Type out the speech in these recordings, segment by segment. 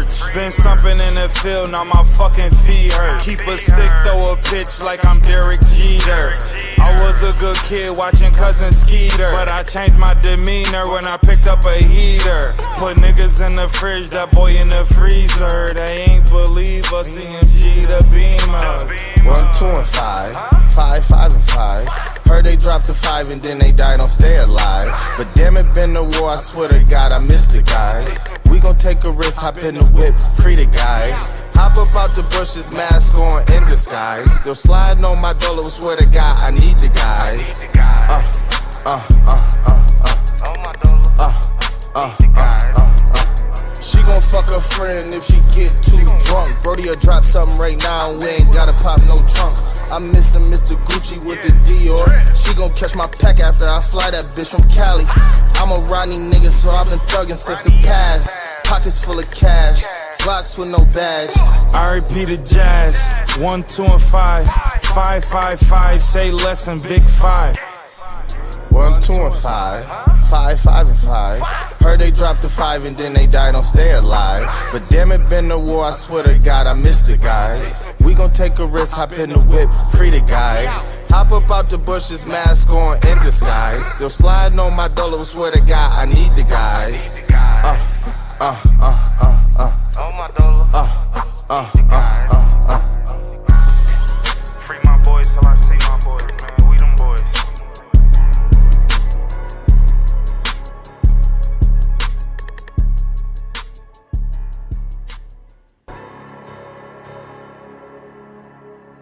merch. Been stumping in the field, now my fucking feet hurt. Keep a stick, throw a pitch like I'm Derek Jeter. I was a good kid watching cousin Skeeter, but I changed my demeanor when I picked up a heater. Put niggas in the fridge, that boy in the freezer. They ain't believe us, CMG the Beamers. 1, 2, and 5, 5, 5, and 5. Heard they dropped the 5 and then they died, don't stay alive. But damn it, been the war, I swear to God, I miss the guys. We gon' take a risk, hop in the whip, free the guys. Hop up out the bushes, mask on, in disguise. Still sliding on my dollar, swear to God, I need the guys. She gon' fuck her friend if she get too drunk. Brody'll drop something right now and we ain't gotta pop no trunk. I miss Mr. Gucci with the Dior. She gon' catch my pack after I fly that bitch from Cali. I'm a Rodney nigga, so I've been thuggin' since the past. Pockets full of cash, blocks with no badge. I repeat the jazz, 1, 2, and 5, 5, 5, 5, say less than big 5. 1, 2, and 5, 5, 5, and 5. Heard they dropped the 5 and then they died, don't stay alive. But damn it, been the war, I swear to God, I miss the guys. We gon' take a risk, hop in the whip, free the guys. Hop up out the bushes, mask on, in disguise. Still sliding on my dollar, swear to God, I need the guys. On my dollar. Free my boys till I see my boys, man. We them boys.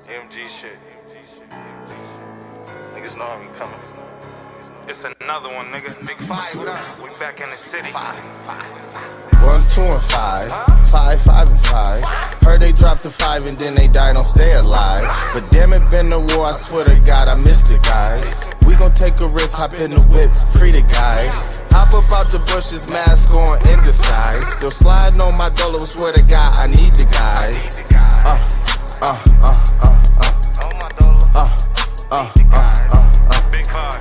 MG shit. Niggas know I be coming. It's another one, nigga. Big 5, what up? We back in the city. 1, 2, and 5, 5, 5, and 5. Heard they dropped the 5 and then they died, don't stay alive. But damn it, been the war, I swear to God, I miss the guys. We gon' take a risk, hop in the whip, free the guys. Hop up out the bushes, mask on, in disguise. Still sliding on my dollar, swear to God, I need the guys.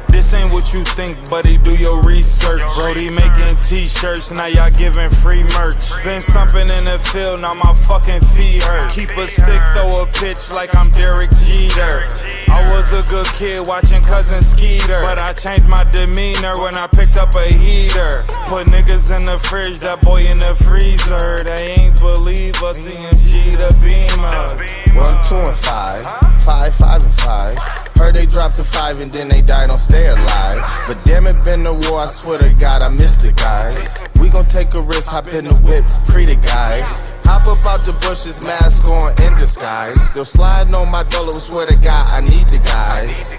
This ain't what you think, buddy, do your research. Brody making t-shirts, now y'all giving free merch. Been stumping in the field, now my fucking feet hurt. Keep a stick, throw a pitch like I'm Derek Jeter. I was a good kid watching cousin Skeeter, but I changed my demeanor when I picked up a heater. Put niggas in the fridge, that boy in the freezer. They ain't believe us, CMG the Beamers. 1, 2, and 5, 5, 5, and 5. Heard they dropped the 5 and then they died, don't stay alive. But damn it, been the war, I swear to God, I miss the guys. We gon' take a risk, hop in the whip, free the guys. Hop up out the bushes, mask on, in disguise. Still sliding on my dollar, swear to God, I need the guys.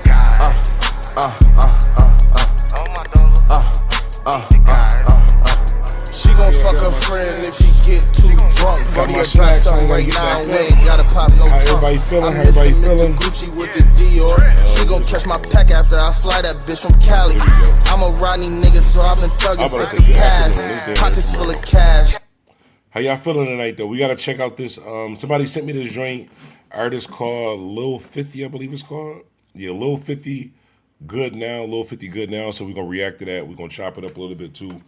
She gon' fuck her friend if she get too drunk. Brody'll drop something right now, we ain't gotta pop no trunk. I miss Mr. Gucci with the Dior. She gon' catch my pack after I fly that bitch from Cali. I'm a Rodney nigga, so I've been thuggin' since the past. Pockets full of cash. How y'all feeling tonight, though? We gotta check out this. Somebody sent me this joint. Artist called Lil 50, I believe it's called. Yeah, Lil 50 Good Now. Lil 50 Good Now. So we're gonna react to that. We're gonna chop it up a little bit too.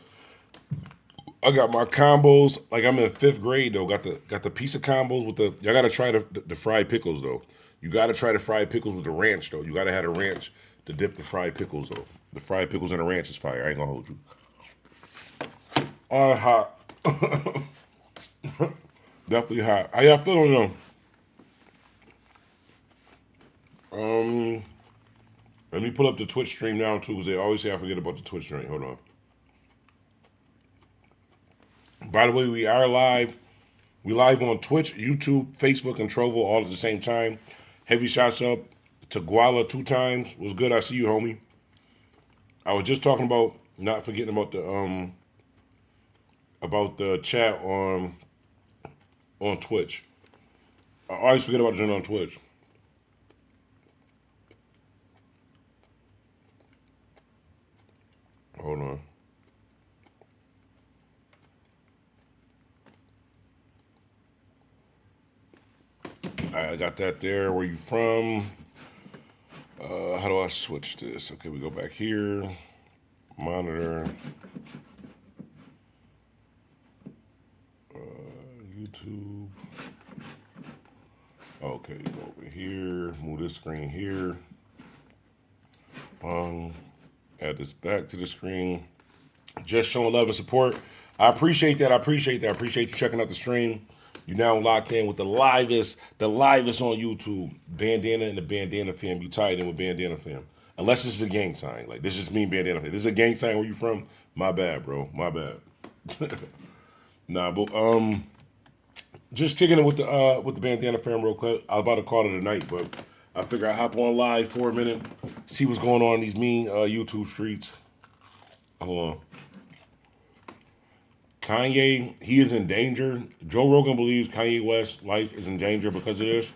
I got my combos, like I'm in 5th grade though. Got the piece of combos with the. Y'all gotta try the fried pickles though. You gotta try the fried pickles with the ranch though. You gotta have the ranch to dip the fried pickles though. The fried pickles and the ranch is fire. I ain't gonna hold you. All hot. Definitely hot. How y'all feeling though? Let me pull up the Twitch stream now too, because they always say I forget about the Twitch stream. Hold on. By the way, we are live. We live on Twitch, YouTube, Facebook, and Trovo all at the same time. Heavy shots up to Guala 2 times. Was good. I see you, homie. I was just talking about not forgetting about the chat on Twitch. I always forget about joining on Twitch. Hold on. All right, I got that there. Where you from? How do I switch this? Okay, we go back here. Monitor. YouTube. Okay, go over here. Move this screen here. Bung. Add this back to the screen. Just showing love and support. I appreciate that. I appreciate you checking out the stream. You now locked in with the livest on YouTube. Bandana and the Bandana fam. You tied in with Bandana fam. Unless this is a gang sign. Like, this just mean Bandana fam. This is a gang sign where you from? My bad, bro. My bad. Nah, but just kicking it with the Bandana fam real quick. I was about to call it a night, but I figure I'd hop on live for a minute, see what's going on in these mean YouTube streets. Hold on. Kanye, he is in danger. Joe Rogan believes Kanye West's life is in danger because of this.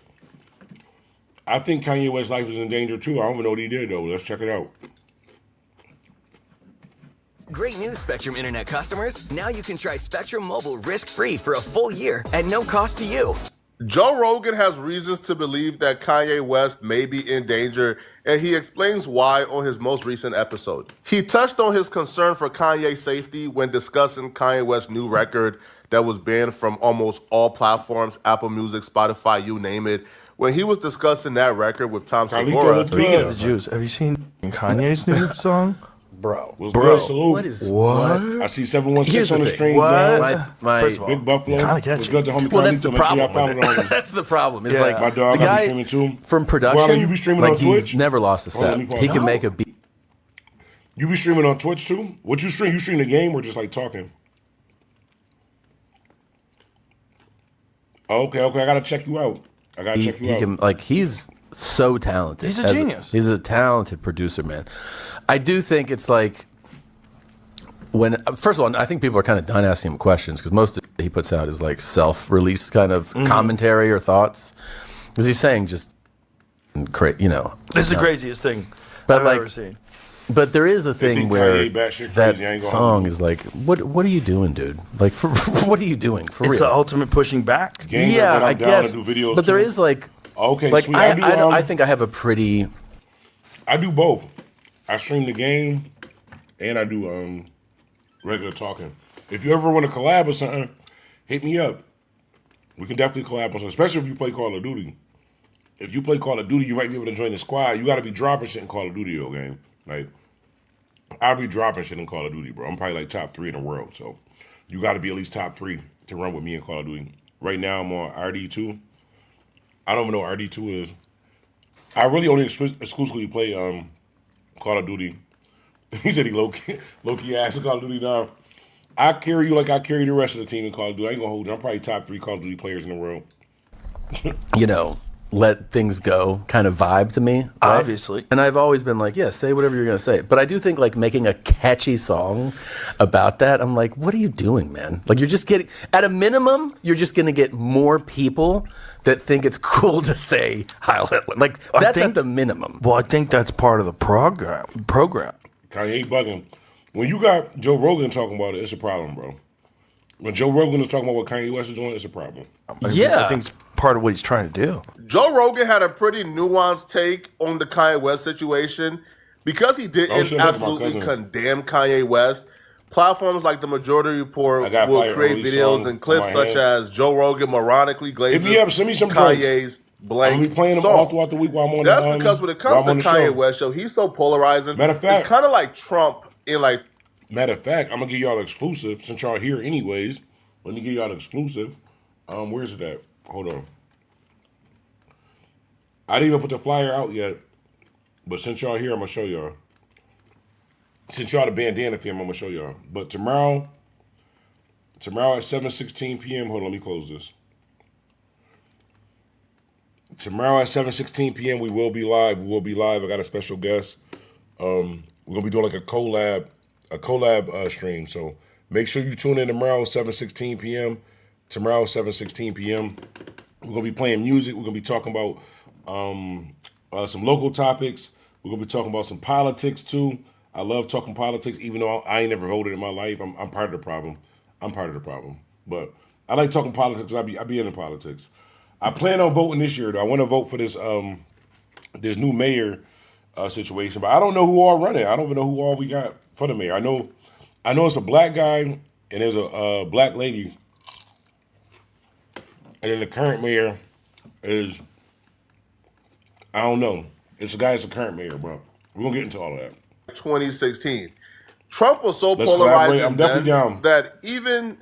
I think Kanye West's life is in danger too. I don't even know what he did though. Let's check it out. Great news, Spectrum Internet customers. Now you can try Spectrum Mobile risk-free for a full year at no cost to you. Joe Rogan has reasons to believe that Kanye West may be in danger, and he explains why on his most recent episode. He touched on his concern for Kanye's safety when discussing Kanye West's new record that was banned from almost all platforms, Apple Music, Spotify, you name it. When he was discussing that record with Tom Segura. Speaking of the Juice, have you seen Kanye's new song? Bro. Bro. What is what? I see 716 on the stream. What? First of all, Big Buffalo. What's good to homie? Well, that's the problem. That's the problem. It's like my dog, the guy streaming too. From production. Well, you be streaming like on Twitch? He's never lost a step. He can make a beat. You be streaming on Twitch too? What you stream? You stream the game or just like talking? Okay. I gotta check you out. He's so talented. He's a genius. He's a talented producer, man. I do think it's like first of all, I think people are kind of done asking him questions because most of it he puts out is like self-released kind of commentary or thoughts. Because he's saying just, This is the craziest thing I've ever seen. But there is a thing where that song is like, what are you doing, dude? Like, what are you doing? For real? It's the ultimate pushing back. Yeah, I guess. But there is like, okay, like sweet. I think I have a pretty. I do both. I stream the game, and I do regular talking. If you ever want to collab or something, hit me up. We can definitely collab on something, especially if you play Call of Duty. If you play Call of Duty, you might be able to join the squad. You got to be dropping shit in Call of Duty, yo, game. Like, I'll be dropping shit in Call of Duty, bro. I'm probably like top 3 in the world, so you got to be at least top 3 to run with me in Call of Duty. Right now, I'm on RD2. I don't even know what RD2 is. I really only exclusively play Call of Duty. He said he low-key asked Call of Duty now. I carry you like I carry the rest of the team in Call of Duty. I ain't gonna hold you. I'm probably top 3 Call of Duty players in the world. Let things go kind of vibe to me. Right? Obviously. And I've always been like, yeah, say whatever you're going to say. But I do think like making a catchy song about that, I'm like, what are you doing, man? Like you're just getting, at a minimum, you're just going to get more people that think it's cool to say Heil Hitler. Like that's at the minimum. Well, I think that's part of the program. Kanye bugging. When you got Joe Rogan talking about it, it's a problem, bro. When Joe Rogan is talking about what Kanye West is doing, it's a problem. I think it's part of what he's trying to do. Joe Rogan had a pretty nuanced take on the Kanye West situation. Because he didn't absolutely condemn Kanye West, platforms like the Majority Report will create videos and clips such as Joe Rogan moronically glazes Kanye's blank playing them all throughout the week while I'm on That's because when it comes to Kanye West show, he's so polarizing. Matter of fact, it's kind of like Trump in like... Matter of fact, I'm going to give y'all an exclusive. Since y'all here anyways, let me give y'all an exclusive. Where's it at? Hold on. I didn't even put the flyer out yet, but since y'all here, I'm going to show y'all. Since y'all the Bandana fam, I'm going to show y'all. But tomorrow at 7:16 p.m., hold on, let me close this. Tomorrow at 7:16 p.m., we will be live. I got a special guest. We're going to be doing like a collab stream. So make sure you tune in tomorrow, 7:16 p.m. Tomorrow, 7:16 p.m. We're going to be playing music. We're going to be talking about some local topics. We're going to be talking about some politics, too. I love talking politics, even though I ain't never voted in my life. I'm part of the problem. But I like talking politics. I be into politics. I plan on voting this year, though. I want to vote for this new mayor situation. But I don't know who all running. I don't even know who all we got for the mayor. I know it's a black guy and there's a black lady. And then the current mayor is, I don't know. It's a guy that's the current mayor, bro. We're going to get into all of that. 2016. Trump was so Let's collaborate. polarizing I'm definitely then down. that even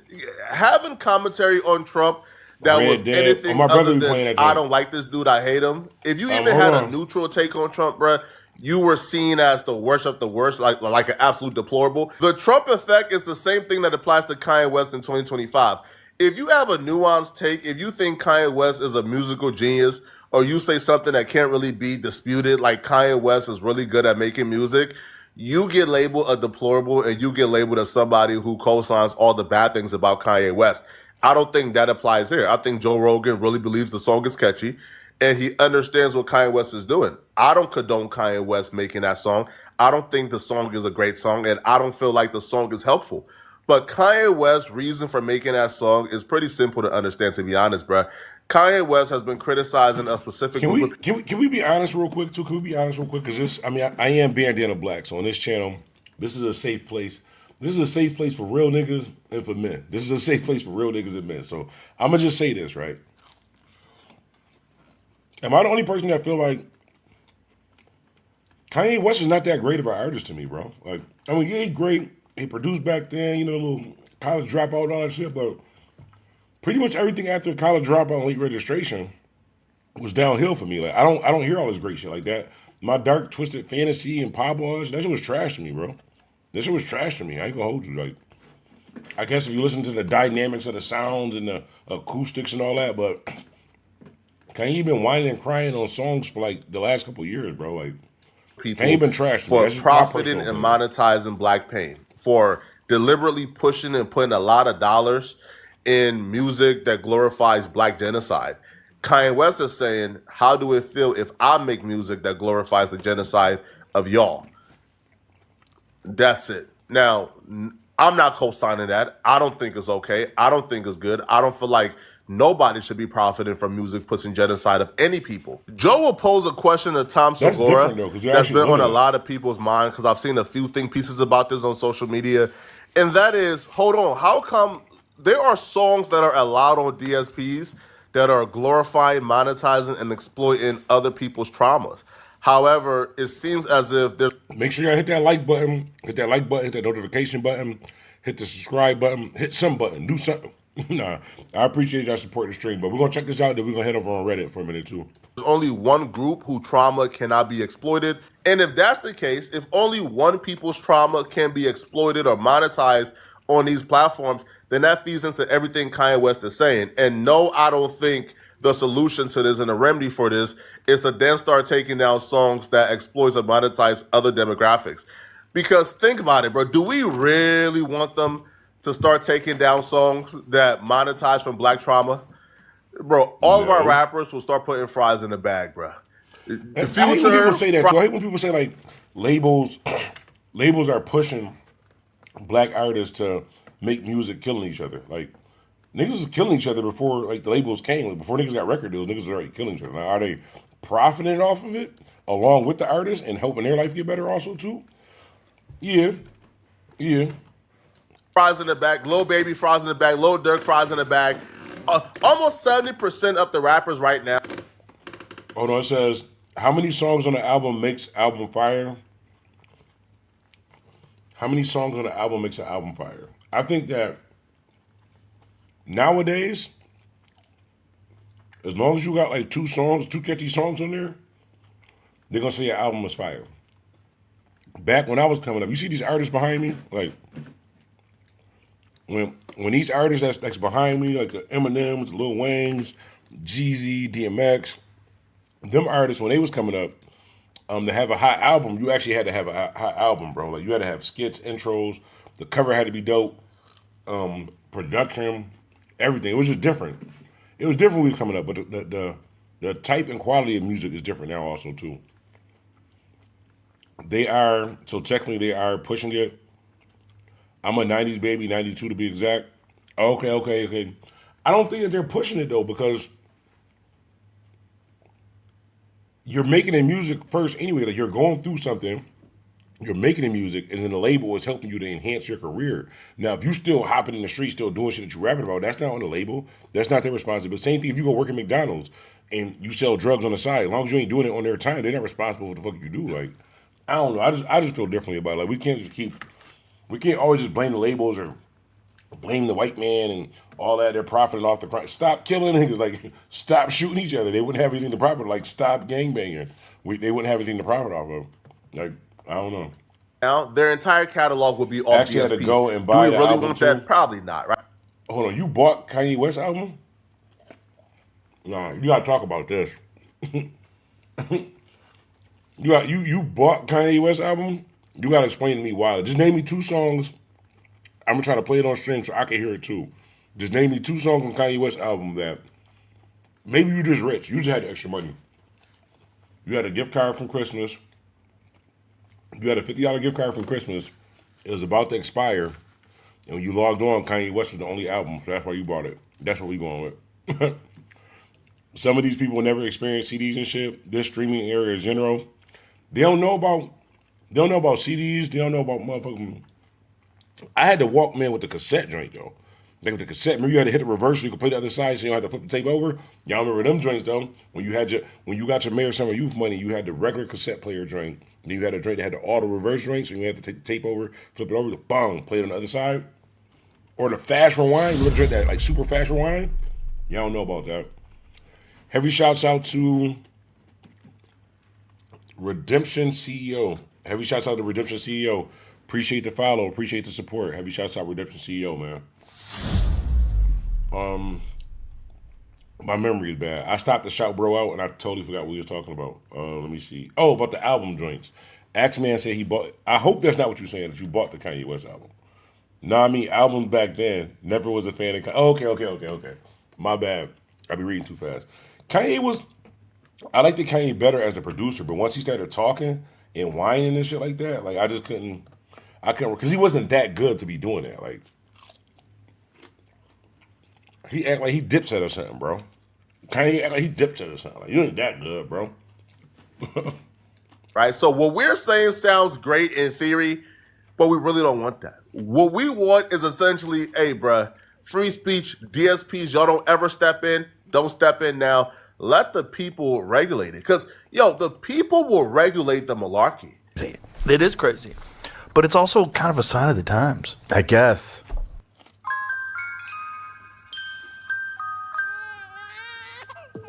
having commentary on Trump that Red was Dead. anything My brother other be playing than that I joint. don't like this dude, I hate him. If you even hold had on. a neutral take on Trump, bruh, you were seen as the worst of the worst, like an absolute deplorable. The Trump effect is the same thing that applies to Kanye West in 2025. If you have a nuanced take, if you think Kanye West is a musical genius, or you say something that can't really be disputed, like Kanye West is really good at making music, you get labeled a deplorable and you get labeled as somebody who co-signs all the bad things about Kanye West. I don't think that applies here. I think Joe Rogan really believes the song is catchy and he understands what Kanye West is doing. I don't condone Kanye West making that song. I don't think the song is a great song and I don't feel like the song is helpful. But Kanye West's reason for making that song is pretty simple to understand, to be honest, bruh. Kanye West has been criticizing a specific group of... Can we be honest real quick, too? Can we be honest real quick? Because this, I am Bandana Black, so on this channel, this is a safe place. This is a safe place for real niggas and for men. This is a safe place for real niggas and men. So I'm going to just say this, right? Am I the only person that feel like Kanye West is not that great of an artist to me, bro? Like, I mean, yeah, he's great. He produced back then, you know, a little college dropout and all that shit, but pretty much everything after college dropout and late registration was downhill for me. Like, I don't hear all this great shit like that. My dark twisted fantasy and pop all that shit was trash to me, bro. That shit was trash to me. I ain't gonna hold you. Like, I guess if you listen to the dynamics of the sounds and the acoustics and all that, but Kanye been whining and crying on songs for like the last couple of years, bro. Like, Kanye been trash to me. For That's just my profiting personal and opinion. monetizing black pain, for deliberately pushing and putting a lot of dollars in music that glorifies black genocide. Kanye West is saying, how do it feel if I make music that glorifies the genocide of y'all? That's it. Now, I'm not co-signing that. I don't think it's okay. I don't think it's good. I don't feel like nobody should be profiting from music pushing genocide of any people. Joe will pose a question to Tom That's Segura different, though, 'cause you're that's actually been on a living it. lot of people's mind, because I've seen a few think pieces about this on social media. And that is, hold on, how come there are songs that are allowed on DSPs that are glorifying, monetizing, and exploiting other people's traumas? However, it seems as if there's... Make sure y'all hit that like button, hit that notification button, hit the subscribe button, hit some button, do something. Nah, I appreciate y'all supporting the stream, but we're gonna check this out, then we're gonna head over on Reddit for a minute too. There's only one group whose trauma cannot be exploited. And if that's the case, if only one people's trauma can be exploited or monetized on these platforms, then that feeds into everything Kanye West is saying. And no, I don't think the solution to this and the remedy for this is to then start taking down songs that exploit or monetize other demographics. Because think about it, bro. Do we really want them to start taking down songs that monetize from black trauma? Bro, all of our rappers will start putting fries in the bag, bro. The I hate Future... when people say that too. I hate when people say like labels are pushing black artists to make music killing each other. Like, niggas was killing each other before like the labels came. Like, before niggas got record deals, niggas was already killing each other. Now, are they profiting off of it along with the artists and helping their life get better also too? Yeah. Fries in the bag, Lil Baby fries in the bag, Lil Durk fries in the bag. Almost 70% of the rappers right now. Hold on, it says, how many songs on the album makes album fire? How many songs on the album makes an album fire? I think that nowadays, as long as you got like two catchy songs on there, they're gonna say your album is fire. Back when I was coming up, you see these artists behind me? Like, when these artists that's behind me, like the Eminems, the Lil Waynes, Jeezy, DMX, them artists, when they was coming up, to have a hot album, you actually had to have a hot album, bro. Like, you had to have skits, intros, the cover had to be dope, production, everything. It was just different. It was different when we were coming up, but the type and quality of music is different now also too. They are pushing it. I'm a 90s baby, 92 to be exact. Okay. I don't think that they're pushing it though, because you're making the music first anyway. Like, you're going through something you're making the music, and then the label is helping you to enhance your career. Now, if you still hopping in the street, still doing shit that you're rapping about, that's not on the label. That's not their responsibility. Same thing if you go work at McDonald's and you sell drugs on the side. As long as you ain't doing it on their time, they're not responsible for what the fuck you do. Like, I don't know. I just feel differently about it. Like, we can't always just blame the labels or blame the white man and all that. They're profiting off the crime. Stop killing niggas. Like, stop shooting each other. They wouldn't have anything to profit. Like, stop gangbanging. They wouldn't have anything to profit off of. Like, I don't know. Now, their entire catalog will be off Actually DSPs. had to go and buy Do we the really album want too? that? Probably not, right? Hold on, you bought Kanye West album? Nah, you gotta talk about this. you bought Kanye West album? You gotta explain to me why. Just name me 2 songs. I'm gonna try to play it on stream so I can hear it too. Just name me 2 songs on Kanye West album that maybe you just rich. You just had the extra money. You had a gift card from Christmas. You had a $50 gift card from Christmas. It was about to expire. And when you logged on, Kanye West was the only album. So that's why you bought it. That's what we going with. Some of these people never experienced CDs and shit. This streaming era in general. They don't know about CDs. They don't know about motherfucking. I had to Walkman with the cassette joint though. Like with the cassette, remember you had to hit the reverse so you could play the other side so you don't have to flip the tape over? Y'all remember them joints though? When you got your Mayor Summer Youth money, you had the regular cassette player joint. Then you had a joint that had the auto reverse joint, so you had to take the tape over, flip it over, the bong, play it on the other side. Or the fast rewind, you ever drink that like super fast rewind? Y'all don't know about that. Heavy shouts out to Redemption CEO. Heavy shouts out to Redemption CEO. Appreciate the follow, appreciate the support. Heavy shouts out Redemption CEO, man. My memory is bad. I stopped to shout bro out and I totally forgot what we was talking about. Let me see. Oh, about the album joints. Axeman said he bought. I hope that's not what you're saying, that you bought the Kanye West album. No, I mean albums back then. Never was a fan of Kanye. Oh, okay. My bad. I be reading too fast. Kanye was. I liked the Kanye better as a producer, but once he started talking and whining and shit like that, like I couldn't, because he wasn't that good to be doing that. Like he act like he dips at or something, bro. Kanye act like he dips at or something. Like, you ain't that good, bro. Right. So what we're saying sounds great in theory, but we really don't want that. What we want is essentially, hey, bruh, free speech, DSPs, y'all don't ever step in. Don't step in now. Let the people regulate it. Because, the people will regulate the malarkey. It is crazy. But it's also kind of a sign of the times. I guess.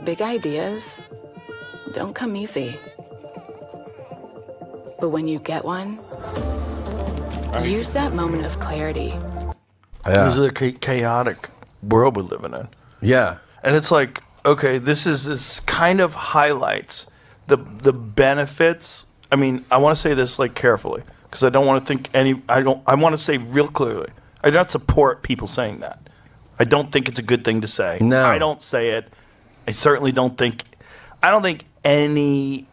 Big ideas don't come easy. But when you get one, use that moment of clarity. Yeah. This is a chaotic world we're living in. Yeah. And it's like, okay, this kind of highlights the benefits. I mean, I want to say this like carefully because I don't want to think I want to say real clearly. I don't support people saying that. I don't think it's a good thing to say. No. I don't say it. I certainly don't think any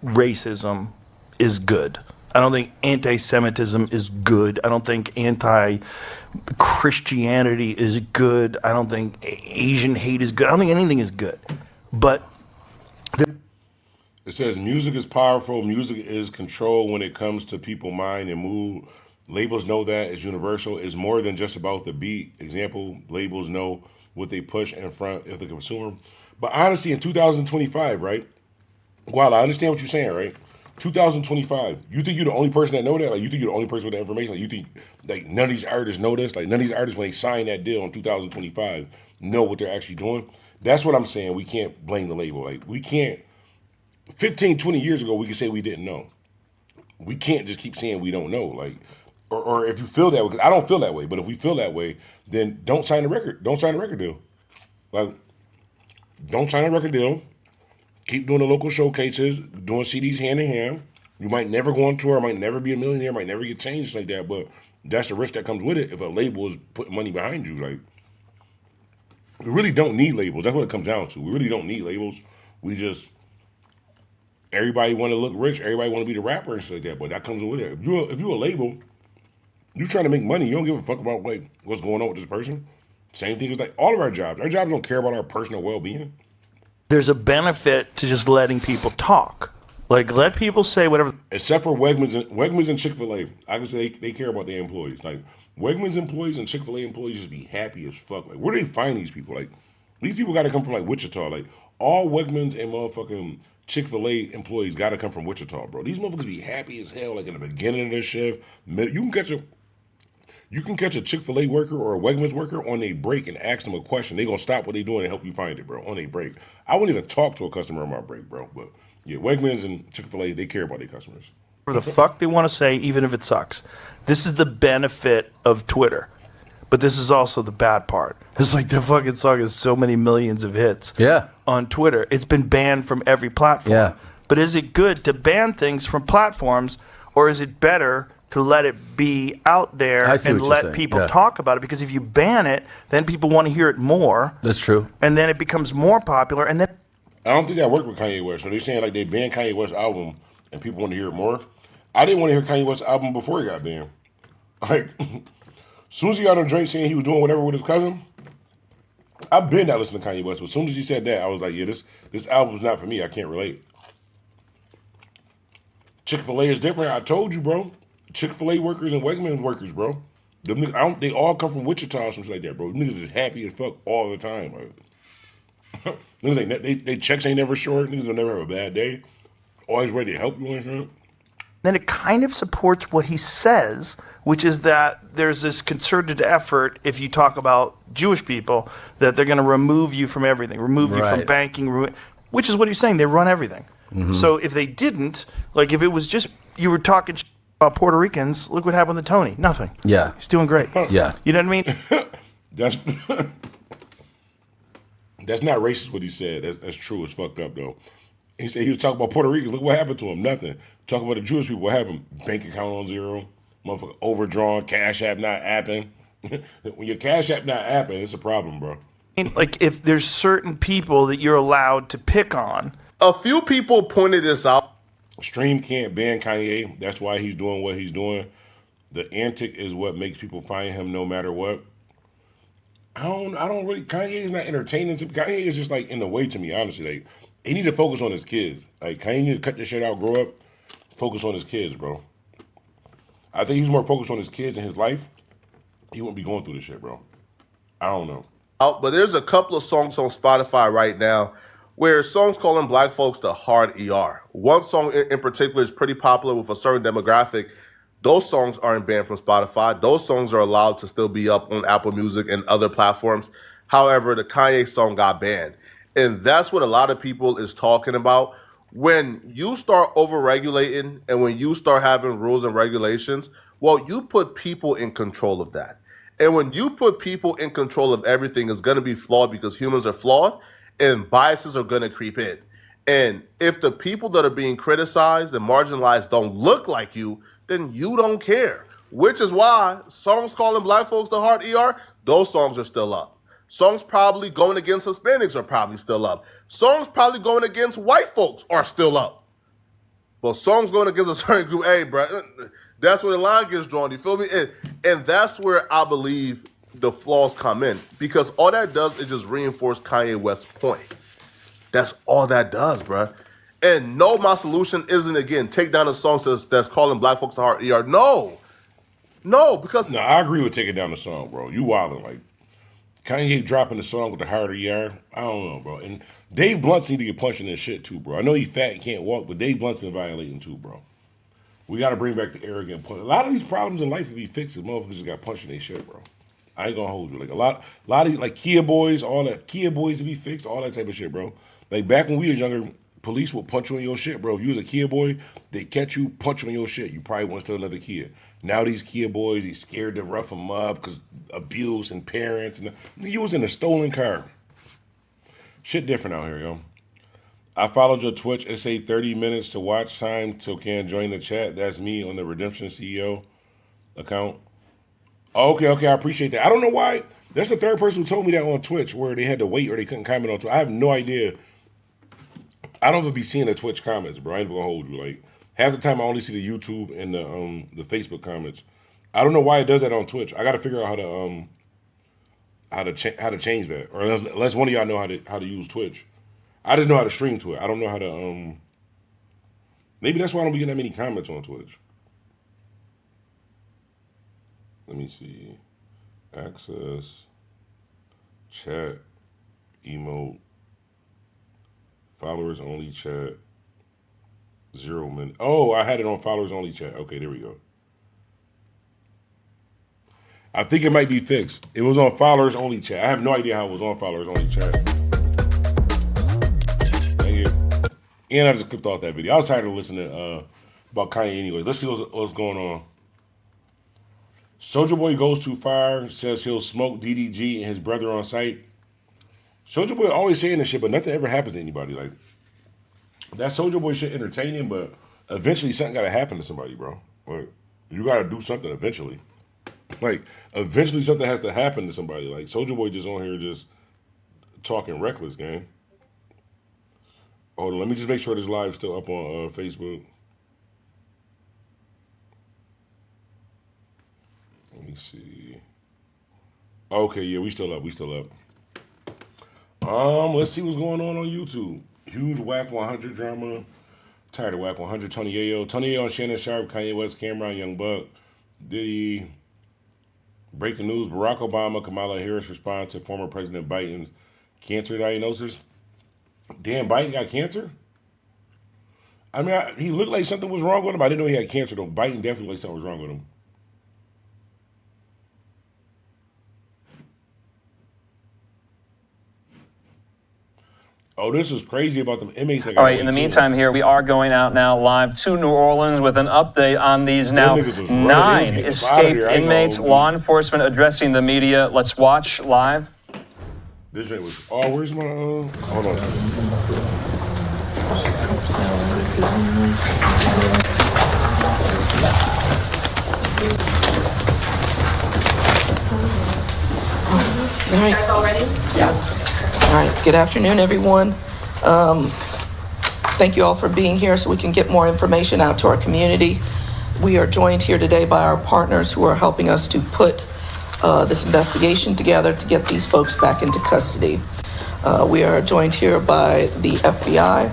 racism is good. I don't think anti-Semitism is good. I don't think anti-Christianity is good. I don't think Asian hate is good. I don't think anything is good. But it says music is powerful. Music is control when it comes to people's mind and mood. Labels know that it's universal. It's more than just about the beat. Example, labels know what they push in front of the consumer. But honestly, in 2025, right? While I understand what you're saying, right? 2025, you think you're the only person that know that? Like, you think you're the only person with that information? Like, you think, like, none of these artists know this? Like, none of these artists, when they sign that deal in 2025, know what they're actually doing? That's what I'm saying. We can't blame the label. Like, we can't, 15, 20 years ago, we could say we didn't know. We can't just keep saying we don't know. Like, or if you feel that way, because I don't feel that way, but if we feel that way, then don't sign the record. Don't sign a record deal. Like, don't sign a record deal. Keep doing the local showcases, doing CDs hand in hand. You might never go on tour, might never be a millionaire, might never get changed like that, but that's the risk that comes with it if a label is putting money behind you. Like, we really don't need labels. That's what it comes down to. We really don't need labels. We just, everybody want to look rich, everybody want to be the rapper and shit like that, but that comes with it. If you're a label, you're trying to make money, you don't give a fuck about like what's going on with this person. Same thing as like all of our jobs. Our jobs don't care about our personal well-being. there's a benefit to just letting people talk. Like, let people say whatever. Except for Wegmans and Chick-fil-A. I can say they care about their employees. Like, Wegmans employees and Chick-fil-A employees just be happy as fuck. Like, where do they find these people? Like, these people got to come from, like, Wichita. Like, all Wegmans and motherfucking Chick-fil-A employees got to come from Wichita, bro. These motherfuckers be happy as hell, like, in the beginning of their shift. You can catch a Chick-fil-A worker or a Wegmans worker on a break and ask them a question. They gonna stop what they doing and help you find it, bro, on a break. I wouldn't even talk to a customer on my break, bro. But yeah, Wegmans and Chick-fil-A, they care about their customers. The fuck they want to say, even if it sucks. This is the benefit of Twitter. But this is also the bad part. It's like the fucking song has so many millions of hits on Twitter. It's been banned from every platform. Yeah. But is it good to ban things from platforms, or is it better to let it be out there and let people talk about it? Because if you ban it, then people want to hear it more. That's true. And then it becomes more popular. And then I don't think that worked with Kanye West. So they're saying like they banned Kanye West's album and people want to hear it more. I didn't want to hear Kanye West's album before he got banned. Like, as soon as he got on drink saying he was doing whatever with his cousin, I've been not listening to Kanye West. But as soon as he said that, I was like, yeah, this album's not for me. I can't relate. Chick-fil-A is different. I told you, bro. Chick-fil-A workers and Wegmans workers, bro. They all come from Wichita or something like that, bro. Niggas is happy as fuck all the time. Like, they checks ain't never short. Niggas will never have a bad day. Always ready to help you and shit. Then it kind of supports what he says, which is that there's this concerted effort, if you talk about Jewish people, that they're going to remove you from everything, remove you from banking, which is what he's saying. They run everything. Mm-hmm. So if they didn't, like if it was just you were talking about Puerto Ricans, look what happened to Tony. Nothing. Yeah. He's doing great. Yeah. You know what I mean? That's not racist what he said. That's true. It's fucked up, though. He said he was talking about Puerto Ricans. Look what happened to him. Nothing. Talking about the Jewish people. What happened? Bank account on zero. Motherfucker overdrawn. Cash app not apping. When your cash app not apping, it's a problem, bro. Like if there's certain people that you're allowed to pick on. A few people pointed this out. Stream can't ban Kanye. That's why he's doing what he's doing. The antic is what makes people find him no matter what. I don't really. Kanye is not entertaining. Kanye is just like in the way to me, honestly. Like he need to focus on his kids. Like Kanye need to cut this shit out, grow up, focus on his kids, bro. I think he's more focused on his kids and his life. He won't be going through this shit, bro. I don't know. But there's a couple of songs on Spotify right now where songs calling black folks the hard ER. One song in particular is pretty popular with a certain demographic. Those songs aren't banned from Spotify. Those songs are allowed to still be up on Apple Music and other platforms. However, the Kanye song got banned. And that's what a lot of people is talking about. When you start overregulating and when you start having rules and regulations, well, you put people in control of that. And when you put people in control of everything, it's going to be flawed because humans are flawed and biases are going to creep in. And if the people that are being criticized and marginalized don't look like you, then you don't care. Which is why songs calling black folks the hard ER, those songs are still up. Songs probably going against Hispanics are probably still up. Songs probably going against white folks are still up. Well, songs going against a certain group, hey, bro, that's where the line gets drawn. You feel me? And that's where I believe the flaws come in. Because all that does is just reinforce Kanye West's point. That's all that does, bro. And no, my solution isn't, again, take down the songs that's calling black folks the hard ER. No, because... No, I agree with taking down the song, bro. You wildin', like... Kanye dropping the song with the hard ER, I don't know, bro. And Dave Blunt's need to get punched in his shit, too, bro. I know he fat and can't walk, but Dave Blunt's been violating, too, bro. We got to bring back the arrogant punch. A lot of these problems in life will be fixed if motherfuckers just got punched in their shit, bro. I ain't gonna hold you. Like, a lot of these, like, Kia boys, all that. Kia boys to be fixed, all that type of shit, bro. Like, back when we was younger, police would punch you on your shit, bro. If you was a Kia boy, they catch you, punch you on your shit. You probably want to steal another Kia. Now these Kia boys, he's scared to rough them up because abuse and parents. And you was in a stolen car. Shit different out here, yo. I followed your Twitch. It say 30 minutes to watch time till can join the chat. That's me on the Redemption CEO account. Okay, I appreciate that. I don't know why. That's the third person who told me that on Twitch where they had to wait or they couldn't comment on Twitch. I have no idea. I don't even be seeing the Twitch comments, bro. I ain't gonna hold you. Like, half the time I only see the YouTube and the Facebook comments. I don't know why it does that on Twitch. I got to figure out how to change that, or unless one of y'all know how to use Twitch. I just know how to stream to it. I don't know how to Maybe that's why I don't be getting that many comments on Twitch. Let me see. Access, chat, emote, followers only chat, 0 minutes. Oh, I had it on followers only chat. Okay, there we go. I think it might be fixed. It was on followers only chat. I have no idea how it was on followers only chat. Dang it. And I just clipped off that video. I was tired of listening about Kanye anyway. Let's see what's going on. Soulja Boy goes too far, says he'll smoke DDG and his brother on site. Soulja Boy always saying this shit, but nothing ever happens to anybody. Like, that Soulja Boy shit entertaining, but eventually something gotta happen to somebody, bro. Like, you gotta do something eventually. Like, eventually something has to happen to somebody. Like, Soulja Boy just on here just talking reckless, gang. Hold on, let me just make sure this live's still up on Facebook. Let me see. Okay, yeah, we still up. Let's see what's going on YouTube. Huge Whack 100 drama. Tired of Whack 100. Tony Yayo on Shannon Sharp, Kanye West, Cameron, Young Buck, Diddy. Breaking news: Barack Obama, Kamala Harris respond to former President Biden's cancer diagnosis. Damn, Biden got cancer? I mean, he looked like something was wrong with him. I didn't know he had cancer, though. Biden definitely looked like something was wrong with him. Oh, this is crazy about them inmates. All right, in the meantime here, we are going out now live to New Orleans with an update on these now 9 escaped inmates. Law enforcement addressing the media. Let's watch live. This shit was, where's my, hold on. All right. That's all ready? Yeah. All right. Good afternoon, everyone. Thank you all for being here so we can get more information out to our community. We are joined here today by our partners who are helping us to put this investigation together to get these folks back into custody. We are joined here by the FBI,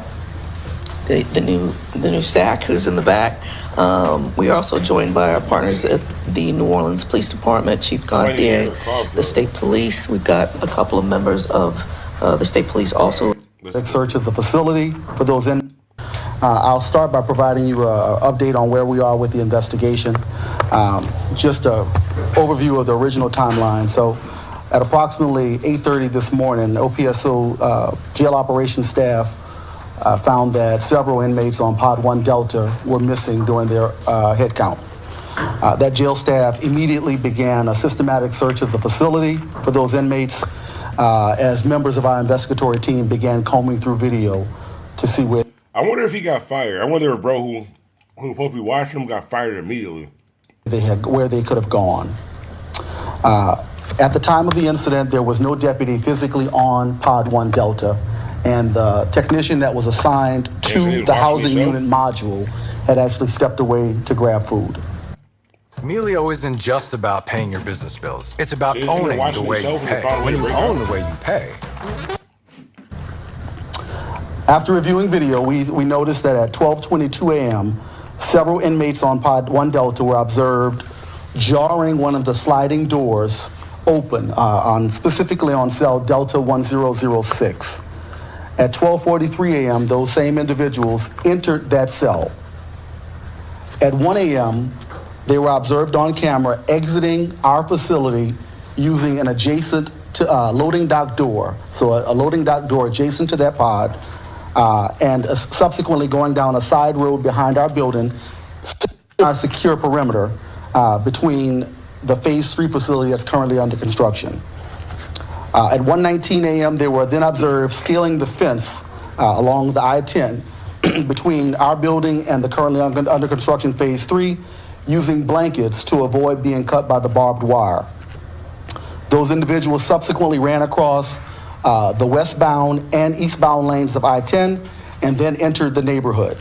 the new SAC who's in the back. We are also joined by our partners at the New Orleans Police Department, Chief Gantier, the State Police. We've got a couple of members of the State Police also. Search of the facility for those in. I'll start by providing you an update on where we are with the investigation. Just an overview of the original timeline. So at approximately 8:30 this morning, OPSO jail operations staff found that several inmates on Pod 1 Delta were missing during their head count. That jail staff immediately began a systematic search of the facility for those inmates as members of our investigatory team began combing through video to see where. I wonder if he got fired. I wonder if bro who was supposed to be watching him got fired immediately. Where they could have gone. At the time of the incident, there was no deputy physically on Pod 1 Delta, and the technician that was assigned to the housing unit module had actually stepped away to grab food. Melio isn't just about paying your business bills. It's about owning the way you pay. When you own the way you pay. After reviewing video, we noticed that at 12:22 a.m., several inmates on Pod 1 Delta were observed jarring one of the sliding doors open, specifically on cell Delta 1006. At 12:43 a.m., those same individuals entered that cell. At 1 a.m., they were observed on camera exiting our facility using an adjacent to loading dock door. So a loading dock door adjacent to that pod, and subsequently going down a side road behind our building, our secure perimeter between the Phase 3 facility that's currently under construction. At 1:19 a.m., they were then observed scaling the fence along the I-10 between our building and the currently under construction Phase 3, using blankets to avoid being cut by the barbed wire. Those individuals subsequently ran across the westbound and eastbound lanes of I-10 and then entered the neighborhood.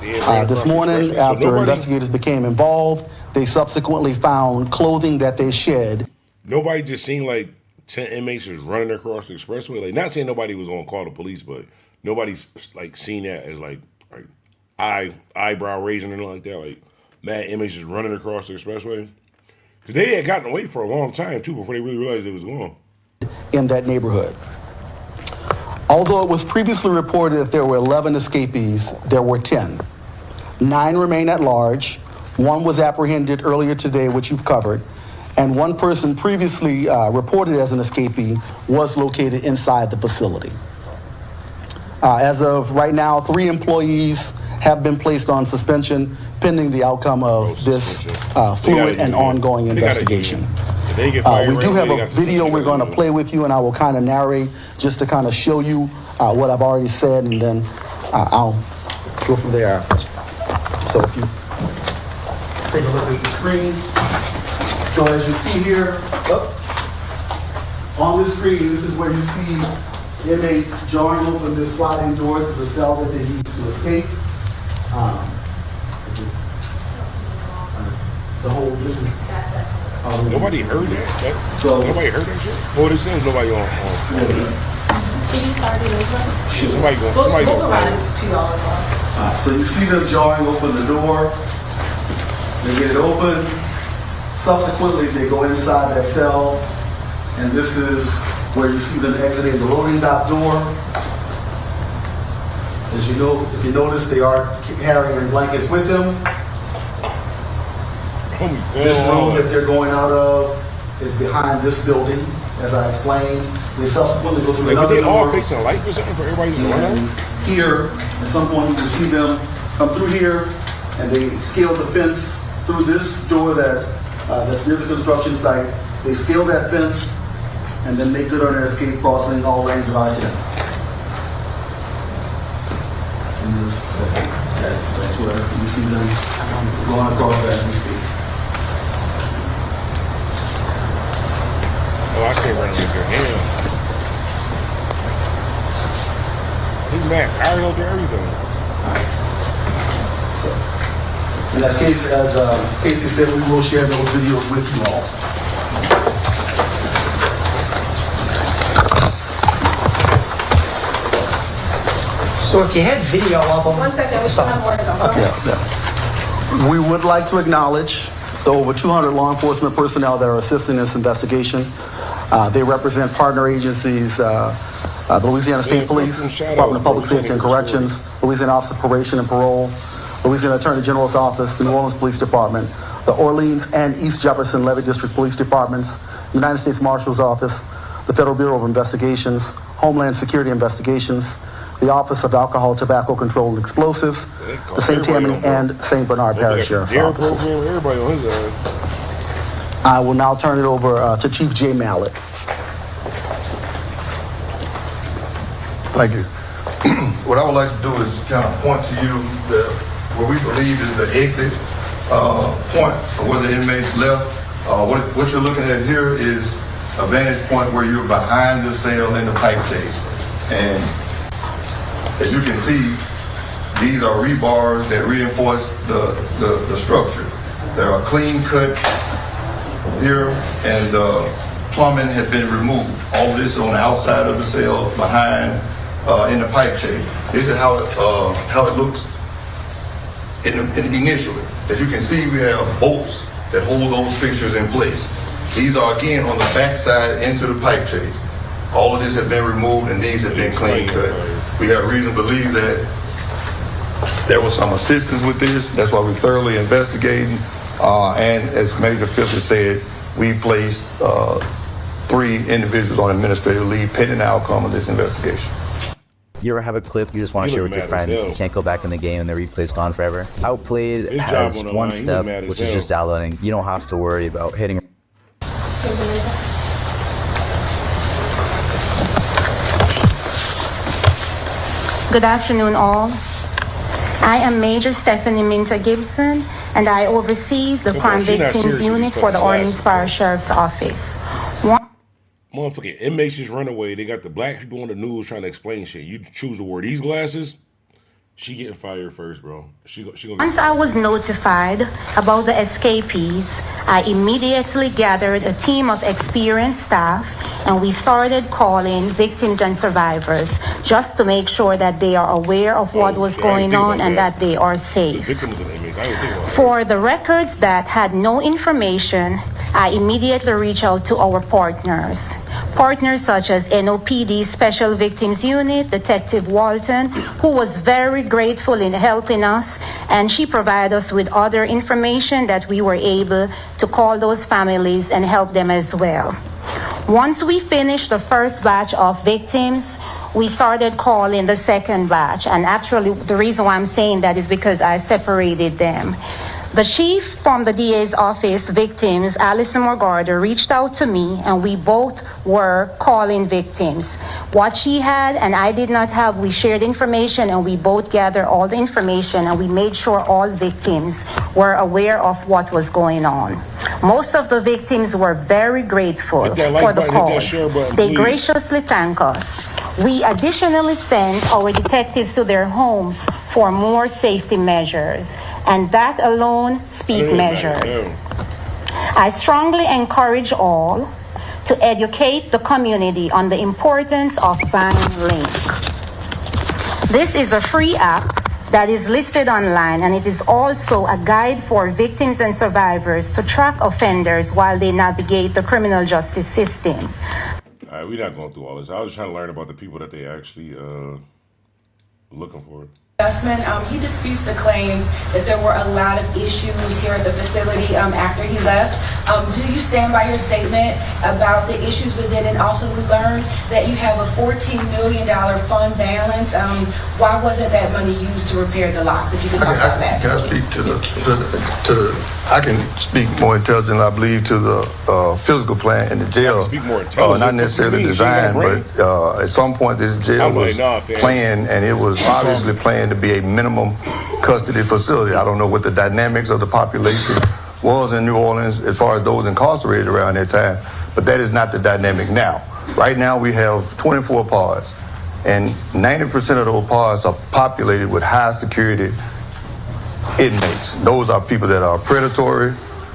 This morning, after investigators became involved, they subsequently found clothing that they shed. Nobody just seen like 10 inmates just running across the expressway. Like, not saying nobody was gonna call the police, but nobody's like seen that as like eyebrow raising or nothing like that. Like mad inmates just running across the expressway. Because they had gotten away for a long time too before they really realized it was gone. In that neighborhood. Although it was previously reported that there were 11 escapees, there were 10. 9 remain at large. 1 was apprehended earlier today, which you've covered. And 1 person previously reported as an escapee was located inside the facility. As of right now, 3 employees have been placed on suspension pending the outcome of this fluid and ongoing investigation. We do have a video we're going to play with you, and I will kind of narrate just to kind of show you what I've already said, and then I'll go from there after. So if you take a look at the screen. So as you see here, on the screen, this is where you see inmates jarring open this sliding door to the cell that they use to escape. The whole, this is... Nobody heard that? Nobody heard that shit? Well, it says nobody on. Can you start it over? Somebody going. We'll provide this to y'all as well. So you see them jarring open the door. They get it open. Subsequently, they go inside that cell, and this is where you see them exiting the loading dock door. As you know, if you notice, they are carrying blankets with them. This room that they're going out of is behind this building, as I explained. They subsequently go through another door. All fixing a light or something for everybody to And here, at some point, you can see them come through here, and they scale the fence through this door that's near the construction site. They scale that fence, and then make good on their escape, crossing all lanes of I-10. And that's where you see them going across as we speak. Oh, I can't run with your hand. He's mad. I already do everything. So, in that case, as Casey said, we will share those videos with you all. So if you had video of them... 1 second, I'm working on Yeah. We would like to acknowledge the over 200 law enforcement personnel that are assisting this investigation. They represent partner agencies, the Louisiana State Police, Department of Public Safety and Corrections, Louisiana Office of Probation and Parole, Louisiana Attorney General's Office, the New Orleans Police Department, the Orleans and East Jefferson Levy District Police Departments, United States Marshal's Office, the Federal Bureau of Investigations, Homeland Security Investigations, the Office of Alcohol, Tobacco Control and Explosives, the St. Tammany and St. Bernard Parish Sheriff's Office. I will now turn it over to Chief Jay Mallett. Thank you. What I would like to do is kind of point to you what we believe is the exit point of where the inmates left. What you're looking at here is a vantage point where you're behind the cell in the pipe chase. And as you can see, these are rebars that reinforce the structure. There are clean cuts here, and the plumbing had been removed. All of this on the outside of the cell, behind in the pipe chase. This is how it looks initially. As you can see, we have bolts that hold those fixtures in place. These are again on the back side into the pipe chase. All of this has been removed, and these have been clean cut. We have reason to believe that there was some assistance with this. That's why we're thoroughly investigating. And as Major Fisher said, we placed 3 individuals on administrative leave pending the outcome of this investigation. You ever have a clip you just want to share with your friends? You can't go back in the game and the replay's gone forever. Outplayed has one step, which is just downloading. You don't have to worry about hitting. Good afternoon, all. I am Major Stephanie Minter Gibson, and I oversee the Crime Victims Unit for the Orleans Fire Sheriff's Office. Motherfucking inmates just run away. They got the black people on the news trying to explain shit. You choose a word. These glasses, She getting fired first, bro. She gonna Once I was notified about the escapees, I immediately gathered a team of experienced staff and we started calling victims and survivors just to make sure that they are aware of what was going on and that they are safe. For the records that had no information, I immediately reached out to our partners. Partners such as NOPD Special Victims Unit, Detective Walton, who was very grateful in helping us, and she provided us with other information that we were able to call those families and help them as well. Once we finished the first batch of victims, we started calling the second batch. And actually, the reason why I'm saying that is because I separated them. The chief from the DA's office, victims, Alison Morgarder, reached out to me, and we both were calling victims. What she had and I did not have, we shared information, and we both gathered all the information, and we made sure all victims were aware of what was going on. Most of the victims were very grateful for the calls. They graciously thanked us. We additionally sent our detectives to their homes for more safety measures, and that alone speak measures. I strongly encourage all to educate the community on the importance of banning link. This is a free app that is listed online, and it is also a guide for victims and survivors to track offenders while they navigate the criminal justice system. All right, we're not going through all this. I was just trying to learn about the people that they actually looking for. He disputes the claims that there were a lot of issues here at the facility after he left. Do you stand by your statement about the issues within, and also we learned that you have a $14 million fund balance? Why wasn't that money used to repair the locks? If you could talk about that. Can I speak to the I can speak more intelligently, I believe, to the physical plan in the jail. Not necessarily design, but at some point this jail was planned, and it was obviously planned to be a minimum custody facility. I don't know what the dynamics of the population was in New Orleans as far as those incarcerated around that time, but that is not the dynamic now. Right now we have 24 pods, and 90% of those pods are populated with high security inmates. Those are people that are predatory,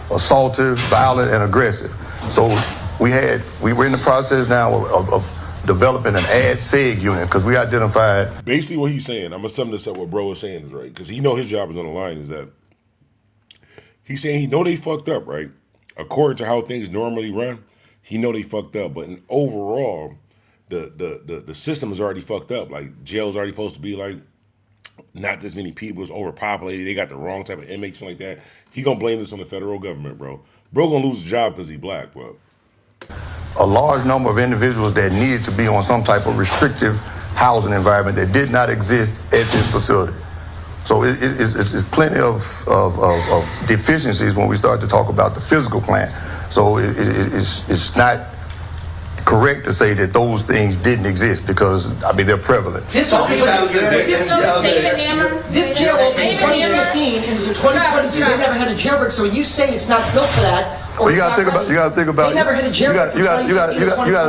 assaultive, violent, and aggressive. So we were in the process now of developing an ad-seg unit because we identified. Basically what he's saying, I'm going to sum this up, what bro is saying is right, because he know his job is on the line, is that he's saying he know they fucked up, right? According to how things normally run, he know they fucked up. But overall, the system is already fucked up. Like, jail's already supposed to be like not this many people, it's overpopulated, they got the wrong type of inmates and like that. He gonna blame this on the federal government, bro. Bro gonna lose his job because he black, bro. A large number of individuals that needed to be on some type of restrictive housing environment that did not exist at this facility. So it's plenty of deficiencies when we start to talk about the physical plan. So it's not correct to say that those things didn't exist because, I mean, they're prevalent. This jail opened in 2015 and in 2022 they never had a jailbreak. So when you say it's not built for that, well, you got to think about. They never had a jailbreak. You got